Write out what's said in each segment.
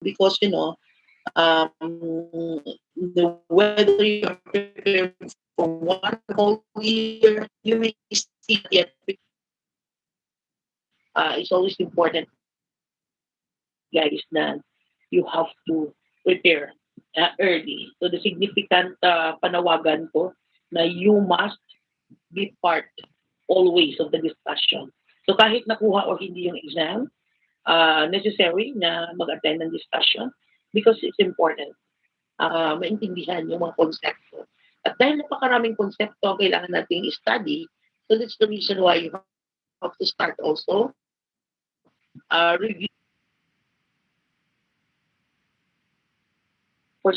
because um, whether you're prepared for one whole year, you may still not yet. It's always important, guys, na you have to prepare early. So the significant panawagan ko na you must be part always of the discussion. So kahit nakuha or hindi yung exam, necessary na mag-attend ng discussion because it's important. Maintindihan yung mga konsepto. At dahil napakaraming konsepto kailangan nating study, so that's the reason why you have to start also review for.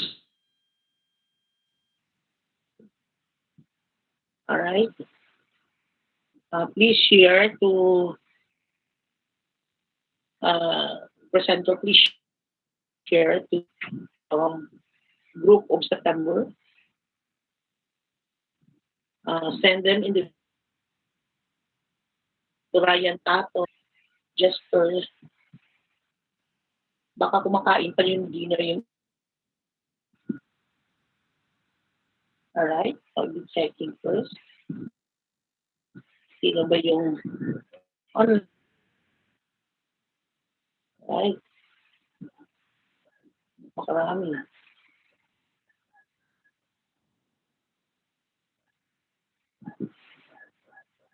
All right. Please share to presenter. Please share to um, group of September. Send them in the to Ryan Tato, Jesper. Baka kumakain pa yung dinner yung. Alright, I'll be checking first. Sino ba yung on? Alright, makarami.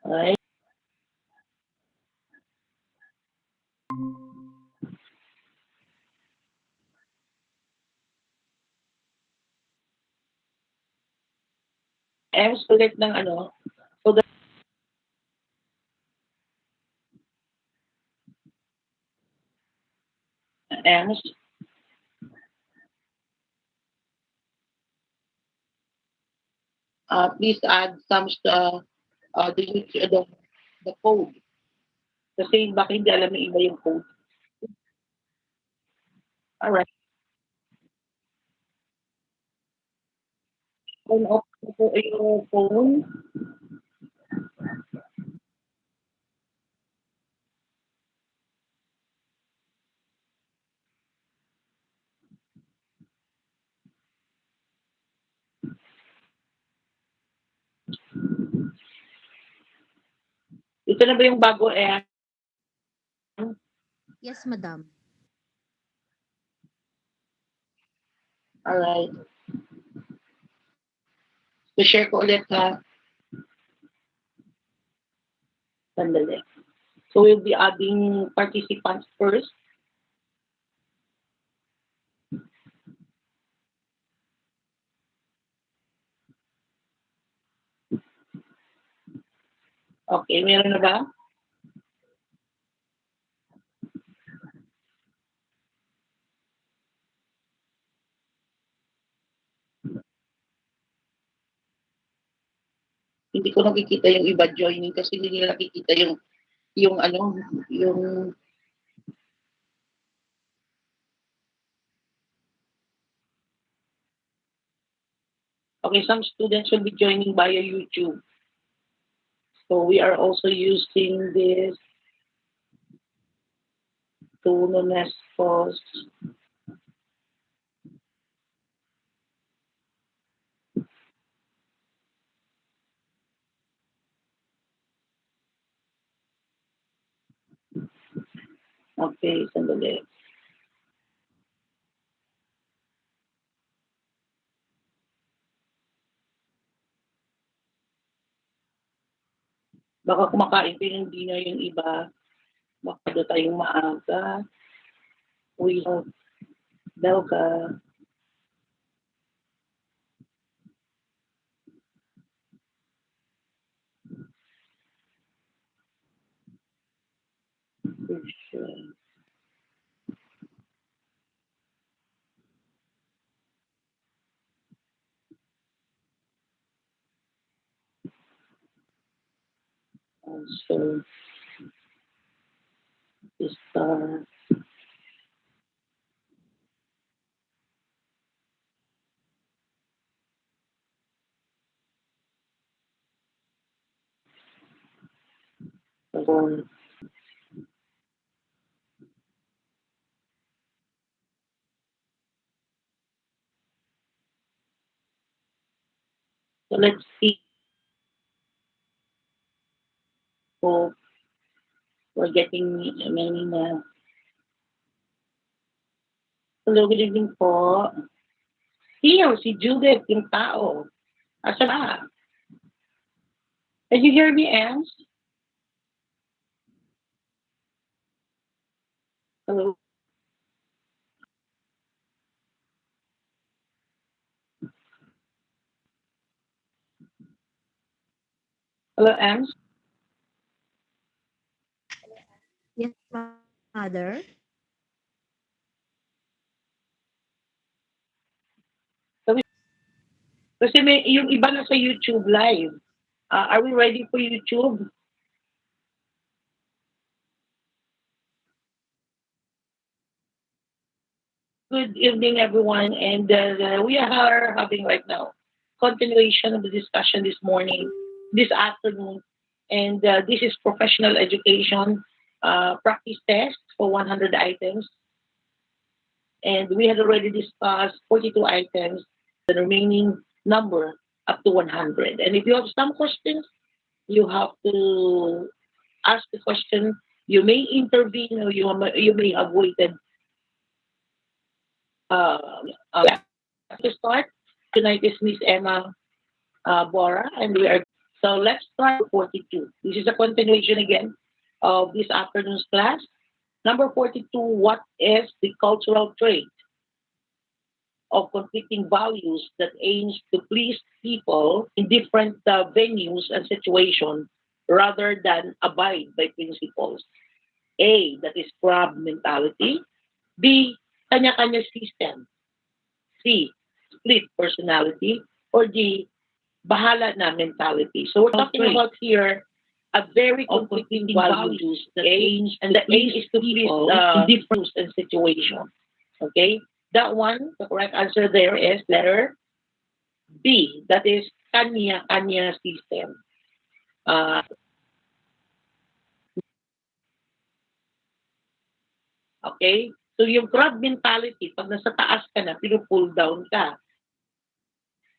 Alright. Ems ulit ng ano. So the Ems, please add some the code. Kasi baka hindi alam ng iba yung code. Alright. Turn off po yung phone. Ito na ba yung bago Yes, madam. Alright. So share ko ulit ha. Sandali. So we'll be adding participants first. Okay, meron na ba? Hindi ko nakikita yung iba joining kasi hindi nila nakikita yung ano, yung okay, some students will be joining via YouTube. So we are also using this tool known as Post. Okay, sandali. Baka kumakain pa yung dinner yung iba. Baka doon tayong maaga. We have Belga. Sure. Also, this So let's see. So we're getting many na. Hello, good evening po. Here, si Judith, yung tao. Asa na? Can you hear me, Ems? Hello? Hello, Ems? Yes, mother. Kasi may, yung iba na sa YouTube live. Are we ready for YouTube? Good evening, everyone. And we are having right now continuation of the discussion this morning, this afternoon. And this is professional education practice test for 100 items. And we had already discussed 42 items, the remaining number up to 100. And if you have some questions, you have to ask the question. You may intervene or you may have waited uh, yeah. To start, tonight is Miss Emma Bora, and we are so let's start with 42. This is a continuation again of this afternoon's class. Number 42, what is the cultural trait of conflicting values that aims to please people in different venues and situations rather than abide by principles? A, that is crab mentality. B, kanya-kanya system. C, split personality. Or D, bahala na mentality. So we're talking about here a very conflicting values that aims and the aim is to please in different and situations. Okay, that one, the correct answer there is letter B. That is kanya-kanya system. Uh, okay, so yung crab mentality, pag nasa taas ka na, pinupull down ka.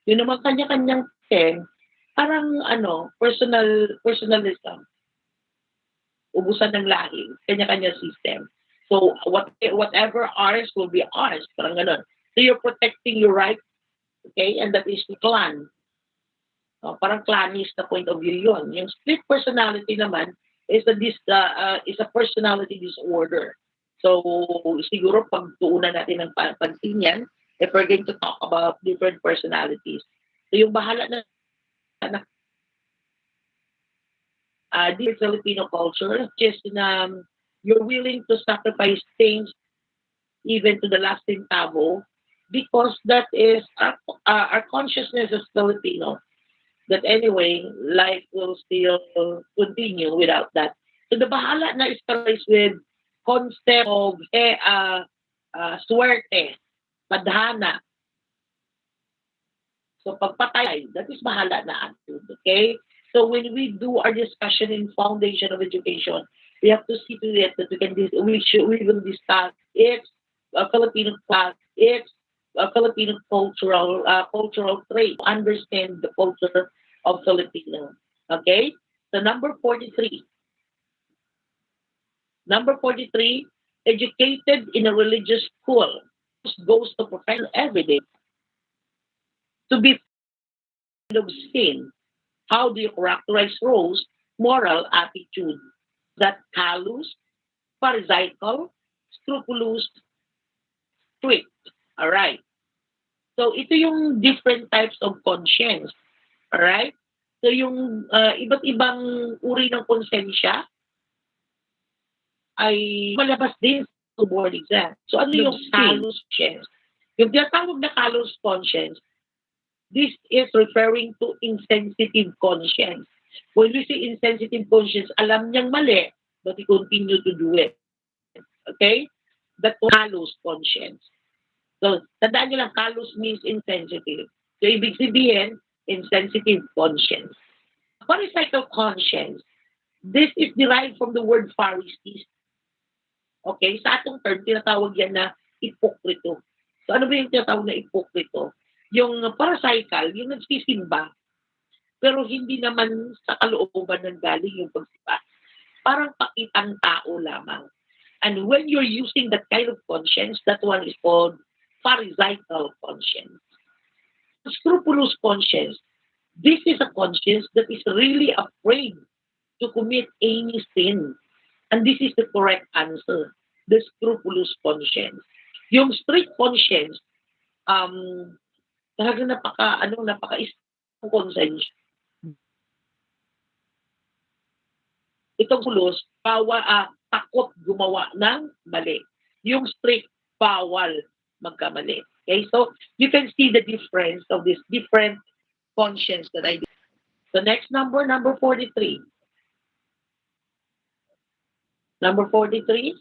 Yun naman kanya-kanyang system, parang ano, personalism. Ubusan ng lahi, kanya-kanya system. So whatever ours will be ours, parang ganun. So you're protecting your right, okay? And that is the clan. Parang clannish na point of view yun. Yung split personality naman is a personality disorder. So siguro pagtuunan natin ng pansin yan if we're going to talk about different personalities. So yung bahala na dear Filipino culture, just you're willing to sacrifice things even to the last centavo because that is our consciousness as Filipino. That anyway, life will still continue without that. So the bahala na is with concept of suerte, padhana. So pagpatay, that is bahala na attitude. Okay? So when we do our discussion in foundation of education, we have to see to it that we will discuss its Filipino class, its Filipino cultural trait, understand the culture of Filipino. Okay? So number 43. Number 43, educated in a religious school, goes to professional every day to be of sin. How do you characterize Rose moral attitude? That callous, pharisaical, scrupulous, strict. Alright. So ito yung different types of conscience. Alright? So yung iba't ibang uri ng konsensya ay malabas din sa board exam. So ano yung callous conscience? Yung tinatawag na callous conscience, this is referring to insensitive conscience. When we say insensitive conscience, alam niyang mali, but he continue to do it. Okay? That's callous conscience. So, tandaan niyo lang, callous means insensitive. So, ibig sabihin, insensitive conscience. Pharisaical conscience, this is derived from the word Pharisees. Okay? Sa atong term, tinatawag yan na ipokrito. So, ano ba yung tinatawag na ipokrito? Yung parasaical, yung nagsisimba, pero hindi naman sa kalooban ng galing yung pagsipa. Parang pakitang tao lamang. And when you're using that kind of conscience, that one is called Pharisaical conscience. Scrupulous conscience. This is a conscience that is really afraid to commit any sin. And this is the correct answer. The scrupulous conscience. Yung strict conscience, um, talaga napaka conscience. Itong pulos, takot gumawa ng mali. Yung strict, bawal magkamali. Okay, so you can see the difference of this different conscience that I did. The next number 43. Number 43.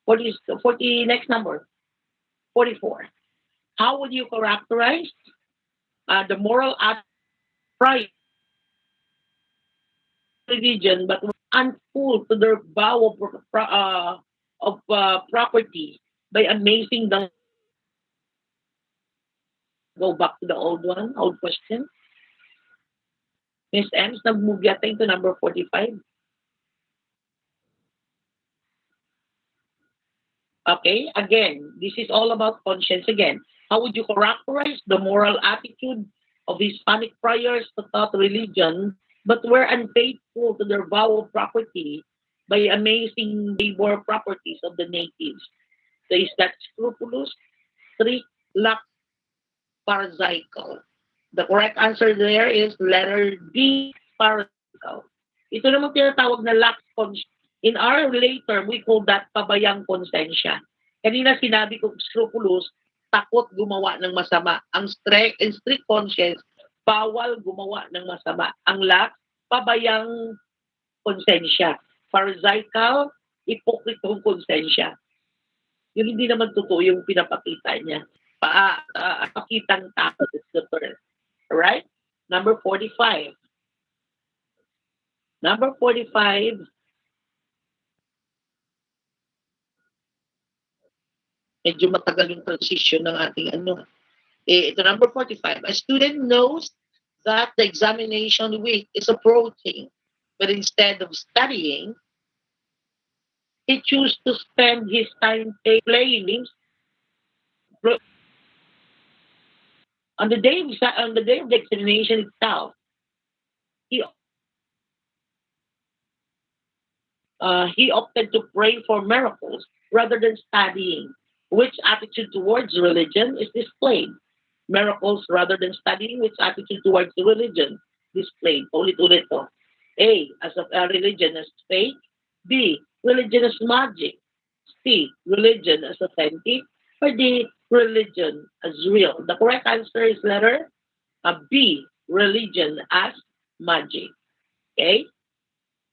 40, next number, 44. How would you characterize the moral pride religion, but unfull to their vow of property by amazing the go back to the old question. Miss Ems, nag-move yata into number 45. Okay, again, this is all about conscience again. How would you characterize the moral attitude of Hispanic friars to taught religion, but were unfaithful to their vow of property by amazing labor properties of the natives? So is that scrupulous, strict, lack, parasitical? The correct answer there is letter D, parasitical. Ito naman tinatawag na lack conscience. In our lay term, we call that pabayang konsensya. Kanina sinabi ko scrupulous, takot gumawa ng masama. Ang strict conscience, bawal gumawa ng masama. Ang lack, pabayang konsensya. Parasitical, ipokritong konsensya. Yung hindi naman totoo yung pinapakita niya. Pakitang takot is the term. Alright? Number 45. Number 45, medyo matagal yung transition ng ating ano. Ito number 45. A student knows that the examination week is approaching, but instead of studying, he chooses to spend his time playing games. On the day of the examination itself, he opted to pray for miracles rather than studying. Which attitude towards religion is displayed? Miracles rather than studying, which attitude towards religion displayed? Ulit-ulit to. A, as a religion as fake. B, religion as magic. C, religion as authentic. Or D, religion as real. The correct answer is letter B, religion as magic. Okay?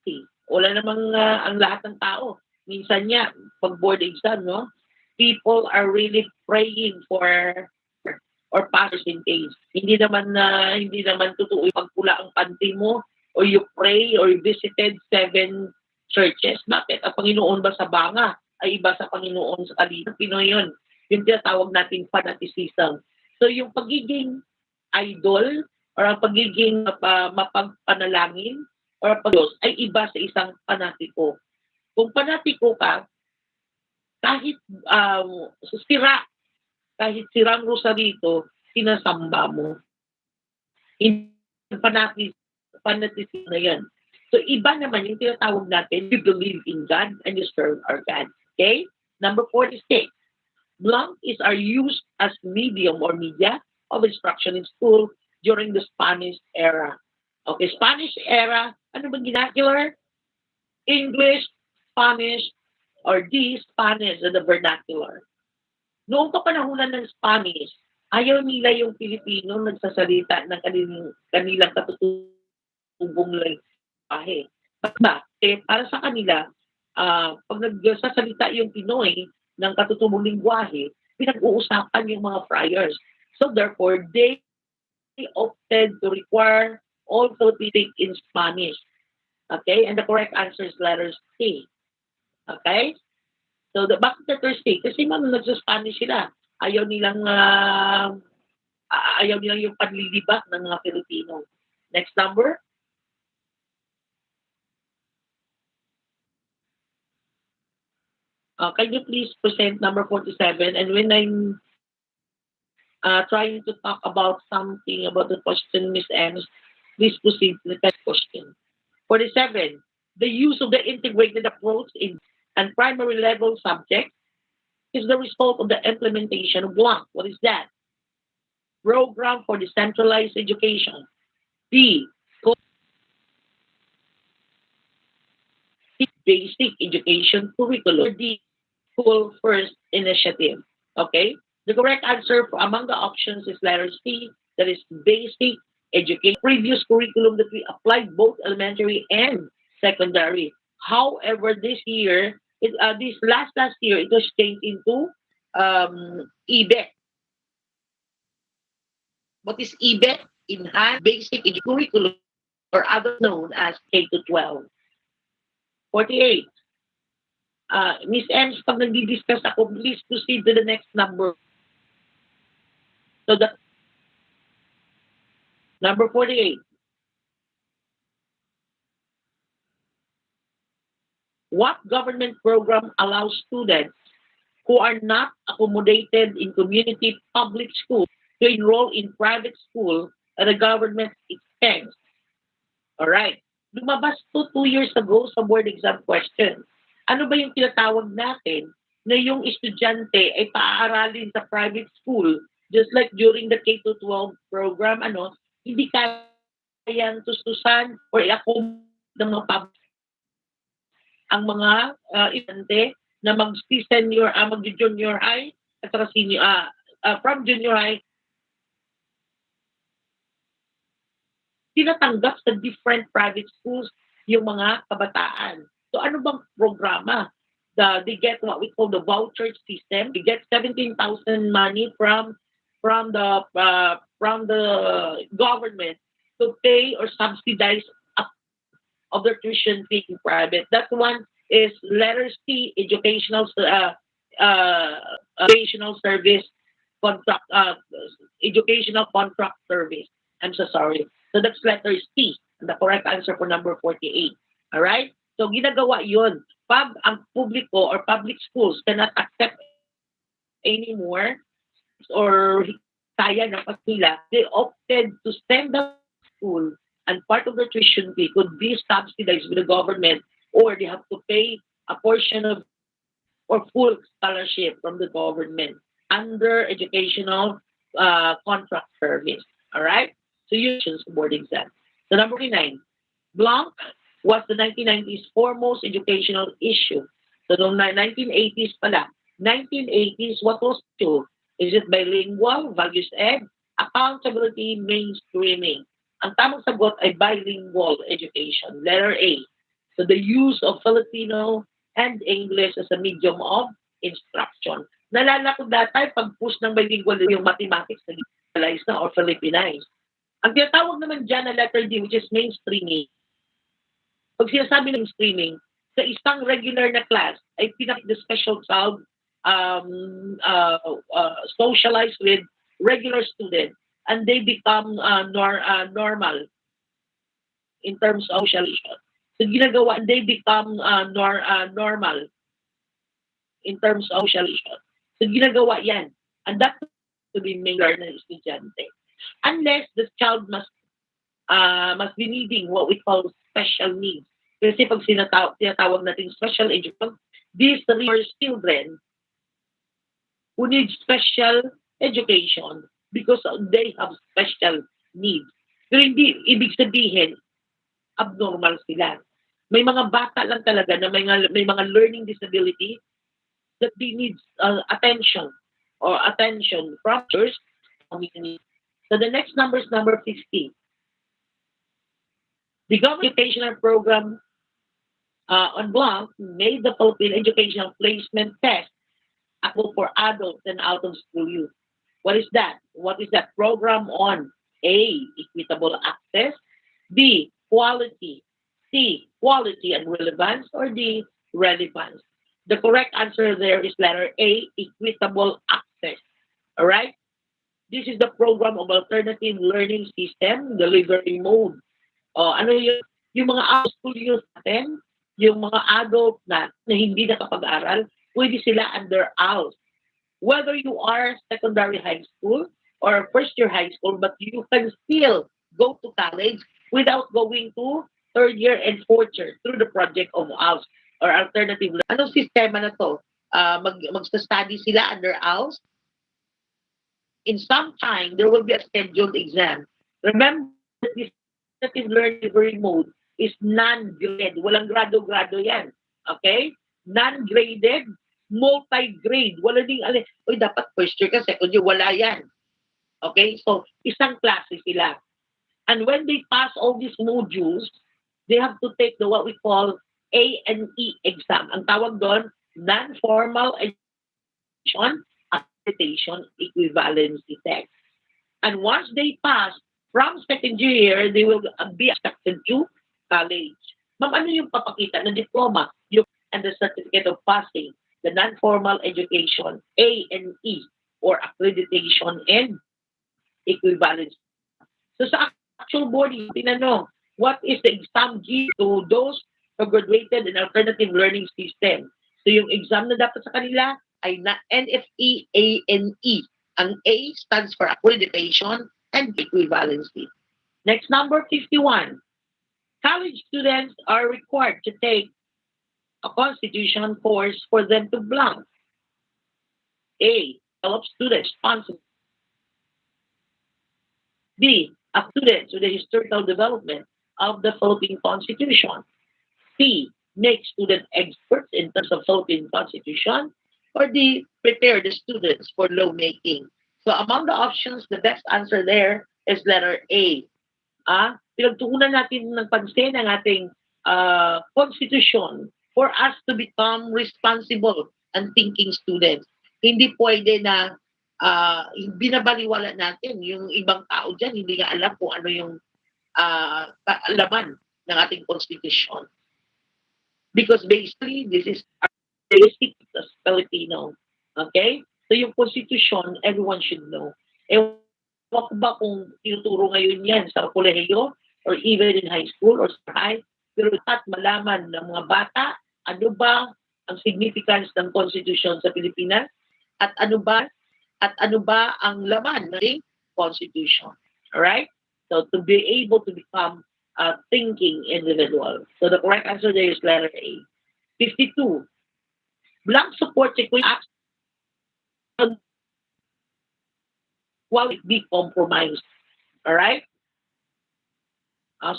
C. Wala namang ang lahat ng tao. Minsan niya, pag board exam, no? People are really praying for or percentage. Hindi naman totoo pag pula ang panty mo or you pray or you visited 7 churches. Bakit? Ang Panginoon ba sa banga ay iba sa Panginoon sa kalina? Pinoy yun. Yung tinatawag nating fanaticism. So yung pagiging idol or ang pagiging mapagpanalangin or pag-Diyos ay iba sa isang panatiko. Kung panatiko ka, kahit kahit sirang rosarito, sinasamba mo. Hindi fanatism na yan. So iba naman yung tinatawag natin, we believe in God and you serve our God. Okay? Number 46. Blank is are used as medium or media of instruction in school during the Spanish era. Okay, Spanish era, ano ba ginagawa? English, Spanish, or D, Spanish and the vernacular. Noong kapanahunan ng Spanish, ayaw nila yung Pilipino nagsasalita ng kanilang katutubong lengguwahe. Bakit? Para sa kanila, pag nagsasalita yung Pinoy ng katutubong lingwahe, pinag-uusapan yung mga friars. So therefore, they opted to require all Filipino in Spanish. Okay? And the correct answer is letter C. Okay? So, bakit letter C? Kasi nagsa-Spanish sila. Ayaw nilang Ayaw nilang yung panlilibak ng mga Pilipino. Next number. Can you please present number 47? And when I'm trying to talk about something about the question, Miss M, please proceed to the next question. 47. The use of the integrated approach in and primary level subjects is the result of the implementation of BLOCK. What is that? Program for Decentralized Education. B. Basic Education Curriculum. D. School First Initiative. Okay? The correct answer for among the options is letter C, that is basic education. Previous curriculum that we applied both elementary and secondary. However, this year, this last year, it was changed into EBEC. What is EBEC? Enhanced Basic Education Curriculum, or other known as K to 12. 48. Miss M, pag nagdi-discuss ako, please proceed to the next number. So the number 48. What government program allows students who are not accommodated in community public school to enroll in private school at a government expense? All right. Lumabas to 2 years ago sa board exam question. Ano ba yung tinatawag natin na yung estudyante ay paaaralin sa private school just like during the K to 12 program, hindi kayang tustusan or i-accommodate ng mga ang mga estudyante na mag-senior, mag-junior high at saka senior, from junior high, tinatanggap sa different private schools yung mga kabataan. So ano bang programa? They get what we call the voucher system. They get 17,000 money from the government to pay or subsidize up of their tuition fee in private. That one is letter C, educational service contract, educational contract service. I'm so sorry. So that's letter C, the correct answer for number 48. All right? So ginagawa yun. Pag ang publiko or public schools cannot accept anymore or kaya ng pagpila, they opted to send the school and part of the tuition fee could be subsidized with the government or they have to pay a portion of or full scholarship from the government under educational contract service. All right? So you choose board exam. So number 9, Blanc was the 1990s foremost educational issue. So noong 1980s pala, 1980s, what was issue? Is it bilingual, values ed, accountability, mainstreaming? Ang tamang sagot ay bilingual education, letter A. So the use of Filipino and English as a medium of instruction. Nalala ko dati, pag-push ng bilingual yung mathematics, nag-realize na or Filipinized. Ang tinatawag naman dyan na letter D, which is mainstreaming. Pag sinasabi ng streaming, sa isang regular na class, ay the special child socialized with regular students and they become normal in terms of socialization. So ginagawa, they become normal in terms of socialization. So ginagawa yan. And that to be made ng estudyante. Unless the child must be needing what we call special needs. Kasi pag tinatawag natin special education, these are children who need special education because they have special needs. Pero hindi ibig sabihin, abnormal sila. May mga bata lang talaga na may mga learning disability that they need attention from others. So the next number is number 50. The government educational program on Blanc made the Philippine Educational Placement Test applicable for adults and out-of-school youth. What is that? What is that program on? A, equitable access. B, quality. C, quality and relevance. Or D, relevance. The correct answer there is letter A, equitable access. All right? This is the program of alternative learning system, delivery mode. O, ano yung mga out school youth natin, yung mga adult na hindi nakapag-aral, pwede sila under ALS. Whether you are secondary high school or first year high school, but you can still go to college without going to third year and fourth year through the project of ALS or alternative. Anong sistema na to? Magsa-study sila under ALS. In some time, there will be a scheduled exam. Remember, this alternative learning mode is non-grade. Walang grado-grado yan. Okay? Non-graded, multi-grade. Wala ding, uy, dapat first year ka, second year, wala yan. Okay? So, isang klase sila. And when they pass all these modules, they have to take the what we call A and E exam. Ang tawag doon, non-formal education accreditation equivalency test. And once they pass from second year, they will be accepted to college. Ma'am, ano yung papakita ng diploma? Yung and the certificate of passing, the non-formal education, A and E, or accreditation and equivalence. So sa actual boarding, tinanong, what is the exam given to those who graduated in alternative learning system? So yung exam na dapat sa kanila ay na NFE, ANE. Ang A stands for accreditation and equivalency. Next, number 51. College students are required to take a constitution course for them to blank. A. Develop students responsible. B. A student with the historical development of the Philippine Constitution. C. Make student experts in terms of Philippine Constitution. Or D. Prepare the students for lawmaking. So among the options, the best answer there is letter A. Pinagtuunan natin ng pansin ang ating constitution for us to become responsible and thinking students. Hindi pwede na binabaliwala natin yung ibang tao dyan, hindi nga alam kung ano yung laman ng ating constitution. Because basically, this is our basic as Filipino. Okay? So yung constitution, everyone should know. Ewan ko ba kung tinuturo ngayon yan sa kolehiyo or even in high school or sa high, pero dapat malaman ng mga bata ano ba ang significance ng constitution sa Pilipinas at ano ba ang laman ng constitution. Alright? So to be able to become a thinking individual. So the correct answer there is letter A. 52. Blank supports equity while it be compromised. Alright?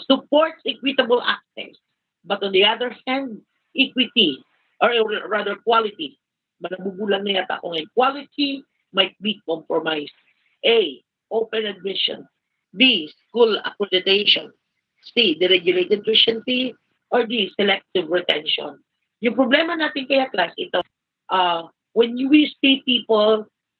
Supports equitable access. But on the other hand, equity, or rather quality, manabubulan na yata kung quality might be compromised. A. Open admission. B. School accreditation. C. Deregulated tuition fee. Or D. Selective retention. Yung problema natin kaya class, ito, when we see people